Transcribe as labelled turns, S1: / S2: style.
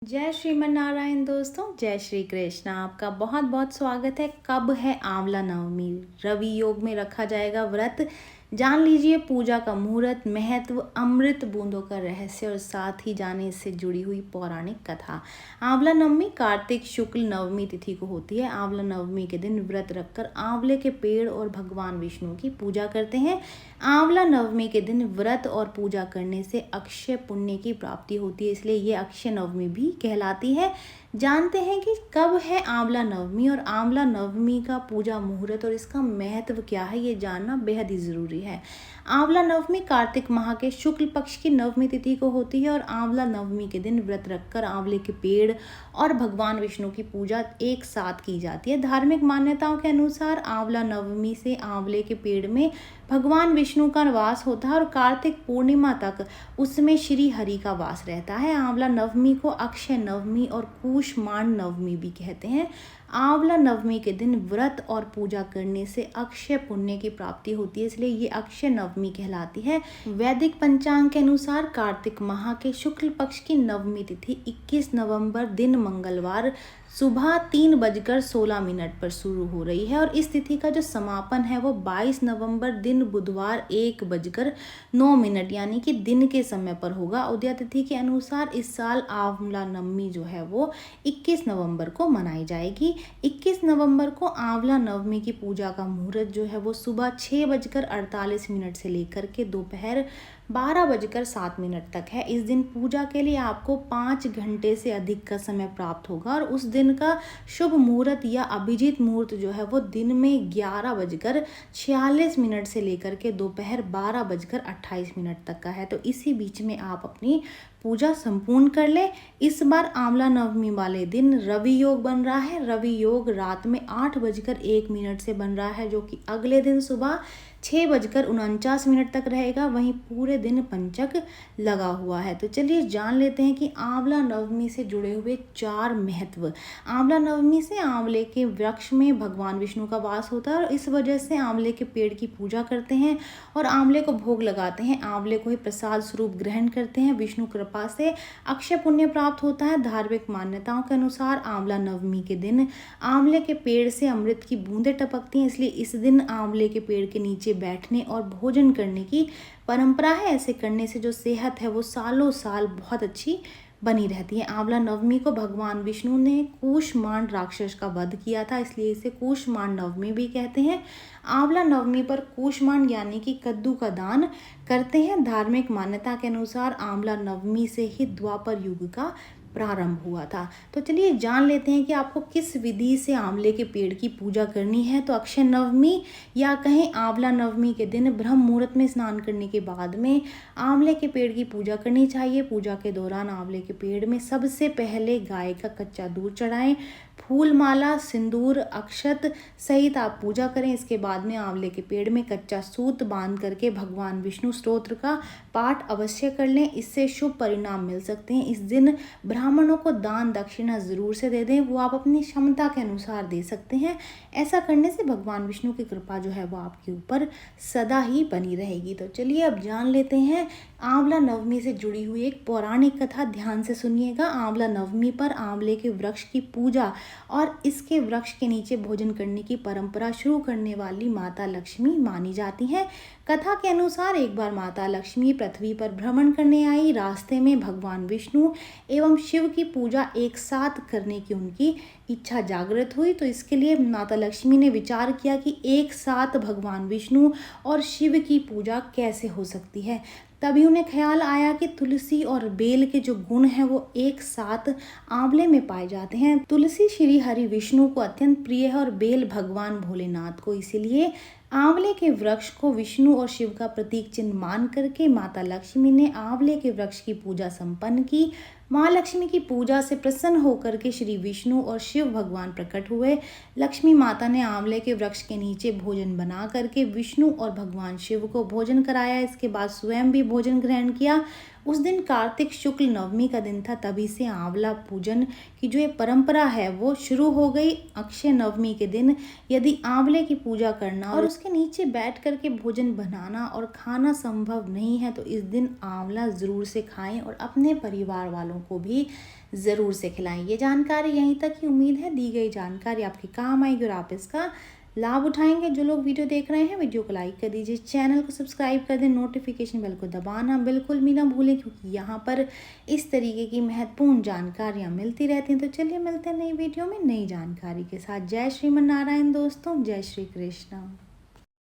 S1: जय श्रीमन नारायण दोस्तों, जय श्री कृष्ण। आपका बहुत बहुत स्वागत है। कब है आंवला नवमी? रवि योग में रखा जाएगा व्रत। जान लीजिए पूजा का मुहूर्त, महत्व, अमृत बूंदों का रहस्य और साथ ही जाने इससे जुड़ी हुई पौराणिक कथा। आंवला नवमी कार्तिक शुक्ल नवमी तिथि को होती है। आंवला नवमी के दिन व्रत रखकर आंवले के पेड़ और भगवान विष्णु की पूजा करते हैं। आंवला नवमी के दिन व्रत और पूजा करने से अक्षय पुण्य की प्राप्ति होती है, इसलिए ये अक्षय नवमी भी कहलाती है। जानते हैं कि कब है आंवला नवमी और आंवला नवमी का पूजा मुहूर्त और इसका महत्व क्या है, ये जानना बेहद ही जरूरी है। आंवला नवमी कार्तिक माह के शुक्ल पक्ष की नवमी तिथि को होती है और आंवला नवमी के दिन व्रत रखकर आंवले के पेड़ और भगवान विष्णु की पूजा एक साथ की जाती है। धार्मिक मान्यताओं के अनुसार आंवला नवमी से आंवले के पेड़ में भगवान विष्णु का वास होता है और कार्तिक पूर्णिमा तक उसमें श्री हरि का वास रहता है। आंवला नवमी को अक्षय नवमी और कूष्मांड नवमी भी कहते हैं। आंवला नवमी के दिन व्रत और पूजा करने से अक्षय पुण्य की प्राप्ति होती है, इसलिए ये अक्षय नवमी कहलाती है। वैदिक पंचांग के अनुसार कार्तिक माह के शुक्ल पक्ष की नवमी तिथि 21 नवंबर दिन मंगलवार सुबह 3:16 पर शुरू हो रही है और इस तिथि का जो समापन है वो 22 नवंबर दिन बुधवार 1:09 यानी कि दिन के समय पर होगा। उदय तिथि के अनुसार इस साल आंवला नवमी जो है वो 21 नवंबर को मनाई जाएगी। 21 नवंबर को आंवला नवमी की पूजा का मुहूर्त जो है वो सुबह 6:48 से लेकर के दोपहर 12:07 तक है। इस दिन पूजा के लिए आपको 5 घंटे से अधिक का समय प्राप्त होगा और उस दिन का शुभ मुहूर्त या अभिजीत मुहूर्त जो है वो दिन में 11:46 से लेकर के दोपहर 12:28 तक का है। तो इसी बीच में आप अपनी पूजा संपूर्ण कर ले। इस बार आंवला नवमी वाले दिन रवि योग बन रहा है। रवि योग रात में 8:01 से बन रहा है, जो कि अगले दिन सुबह 6:49 तक रहेगा। वहीं पूरे दिन पंचक लगा हुआ है। तो चलिए जान लेते हैं कि आंवला नवमी से जुड़े हुए 4 महत्व। आंवला नवमी से आंवले के वृक्ष में भगवान विष्णु का वास होता है और इस वजह से आंवले के पेड़ की पूजा करते हैं और आंवले को भोग लगाते हैं। आंवले को ही प्रसाद स्वरूप ग्रहण करते हैं। विष्णु कृपा से अक्षय पुण्य प्राप्त होता है। धार्मिक मान्यताओं के अनुसार आंवला नवमी के दिन आंवले के पेड़ से अमृत की बूंदें टपकती हैं, इसलिए इस दिन आंवले के पेड़ के नीचे बैठने और भोजन करने की परंपरा है। ऐसे करने से जो सेहत है वो सालों साल बहुत अच्छी बनी रहती है। आंवला नवमी को भगवान विष्णु ने कूष्मांड राक्षस का वध किया था, इसलिए इसे कूष्मांड नवमी भी कहते हैं। आंवला नवमी पर कूष्मांड यानी कि कद्दू का दान करते हैं। धार्मिक मान्यता के अनुसार आंवला नवमी से ही द्वापर युग का प्रारंभ हुआ था। तो चलिए जान लेते हैं कि आपको किस विधि से आंवले के पेड़ की पूजा करनी है। तो अक्षय नवमी या कहीं आंवला नवमी के दिन ब्रह्म मुहूर्त में स्नान करने के बाद में आंवले के पेड़ की पूजा करनी चाहिए। पूजा के दौरान आंवले के पेड़ में सबसे पहले गाय का कच्चा दूध चढ़ाएं, फूल माला, सिंदूर, अक्षत सहित आप पूजा करें। इसके बाद में आंवले के पेड़ में कच्चा सूत बांध करके भगवान विष्णु स्तोत्र का पाठ अवश्य कर लें, इससे शुभ परिणाम मिल सकते हैं। इस दिन ब्राह्मणों को दान दक्षिणा जरूर से दे दें, वो आप अपनी क्षमता के अनुसार दे सकते हैं। ऐसा करने से भगवान विष्णु की कृपा जो है वो आपके ऊपर सदा ही बनी रहेगी। तो चलिए अब जान लेते हैं आंवला नवमी से जुड़ी हुई एक पौराणिक कथा। ध्यान से सुनिएगा। आंवला नवमी पर आंवले के वृक्ष की पूजा और इसके वृक्ष के नीचे भोजन करने की परंपरा शुरू करने वाली माता लक्ष्मी मानी जाती हैं। कथा के अनुसार एक बार माता लक्ष्मी पृथ्वी पर भ्रमण करने आई। रास्ते में भगवान विष्णु एवं शिव की पूजा एक साथ करने की उनकी इच्छा जागृत हुई। तो इसके लिए माता लक्ष्मी ने विचार किया कि एक साथ भगवान विष्णु और शिव की पूजा कैसे हो सकती है। तभी उन्हें ख्याल आया कि तुलसी और बेल के जो गुण हैं वो एक साथ आंवले में पाए जाते हैं। तुलसी श्री हरि विष्णु को अत्यंत प्रिय है और बेल भगवान भोलेनाथ को, इसीलिए आंवले के वृक्ष को विष्णु और शिव का प्रतीक चिन्ह मान करके माता लक्ष्मी ने आंवले के वृक्ष की पूजा संपन्न की। माँ लक्ष्मी की पूजा से प्रसन्न होकर के श्री विष्णु और शिव भगवान प्रकट हुए। लक्ष्मी माता ने आंवले के वृक्ष के नीचे भोजन बना करके विष्णु और भगवान शिव को भोजन कराया। इसके बाद स्वयं भी भोजन ग्रहण किया। उस दिन कार्तिक शुक्ल नवमी का दिन था, तभी से आंवला पूजन की जो ये परंपरा है वो शुरू हो गई। अक्षय नवमी के दिन यदि आंवले की पूजा करना और उसके नीचे बैठ कर के भोजन बनाना और खाना संभव नहीं है तो इस दिन आंवला ज़रूर से खाएं और अपने परिवार वालों को भी ज़रूर से खिलाएं। ये जानकारी यहीं तक ही। उम्मीद है दी गई जानकारी आपके काम आएगी और आप इसका लाभ उठाएंगे। जो लोग वीडियो देख रहे हैं वीडियो को लाइक कर दीजिए, चैनल को सब्सक्राइब कर दें, नोटिफिकेशन बेल को दबाना बिल्कुल भी ना भूलें, क्योंकि यहाँ पर इस तरीके की महत्वपूर्ण जानकारियाँ मिलती रहती हैं। तो चलिए मिलते हैं नई वीडियो में नई जानकारी के साथ। जय श्रीमन नारायण दोस्तों, जय श्री कृष्ण।